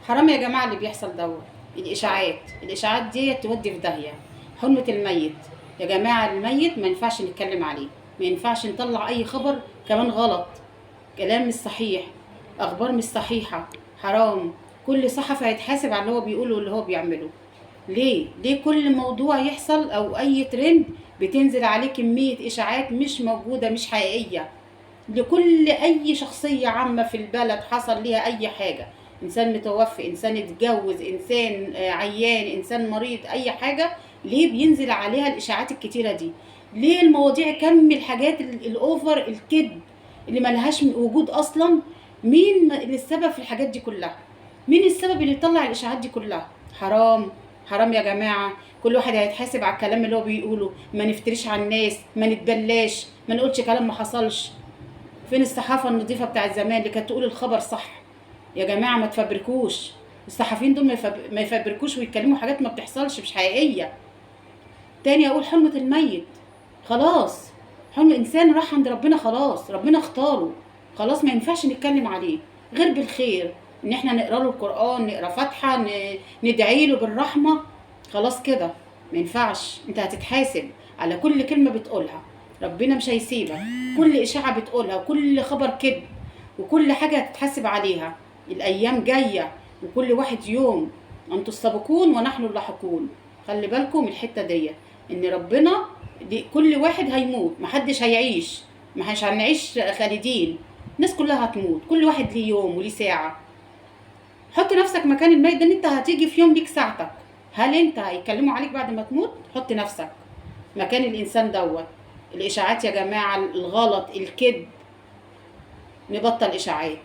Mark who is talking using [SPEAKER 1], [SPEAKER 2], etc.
[SPEAKER 1] حرام يا جماعة اللي بيحصل دوت. الإشاعات دي تودي في داهية. حرمة الميت يا جماعة، الميت ما ينفعش نتكلم عليه، ما ينفعش نطلع أي خبر كمان غلط، كلام مش صحيح، أخبار مش صحيحة، حرام. كل صحفي هيتحاسب على اللي هو بيقوله واللي هو بيعمله. ليه كل موضوع يحصل أو أي ترند بتنزل عليه كمية إشاعات مش موجودة، مش حقيقية؟ لكل اي شخصية عامة في البلد حصل ليها اي حاجة، انسان متوفي، انسان اتجوز، انسان عيان، انسان مريض، اي حاجة، ليه بينزل عليها الاشاعات الكتيرة دي؟ ليه المواضيع كم الحاجات الاوفر الكذب اللي ملهاش وجود اصلا؟ مين اللي السبب في الحاجات دي كلها؟ مين السبب اللي يطلع الاشاعات دي كلها؟ حرام. حرام يا جماعة. كل واحد هيتحاسب على الكلام اللي هو بيقوله. ما نفتريش على الناس، ما نتبلاش، ما نقولش كلام ما حصلش. فين الصحافة النظيفة بتاع زمان اللي كانت تقول الخبر صح؟ يا جماعة ما تفبركوش. الصحفيين دول ما يفبركوش ويتكلموا حاجات ما بتحصلش، مش حقيقية. تاني اقول حرمة الميت. خلاص، حرمة انسان راح عند ربنا، خلاص ربنا اختاره، خلاص ما ينفعش نتكلم عليه غير بالخير، ان احنا نقرا له القرآن، نقرا فاتحة، ندعي له بالرحمة. خلاص كده. ما ينفعش، انت هتتحاسب على كل كلمة بتقولها، ربنا مش هيسيبك. كل اشاعة بتقولها وكل خبر كذب وكل حاجة هتتحاسب عليها. الايام جاية وكل واحد يوم، انتوا السابقون ونحن اللاحقون. خلي بالكم من الحتة دي، ان ربنا كل واحد هيموت، محدش هيعيش، مش هنعيش خالدين. الناس كلها هتموت، كل واحد ليه يوم وليه ساعة. حط نفسك مكان الميت ده، ان انت هتيجي في يوم ليك ساعتك. هل انت هيتكلموا عليك بعد ما تموت؟ حط نفسك مكان الانسان دوت. الاشاعات يا جماعة الغلط الكذب، نبطل اشاعات.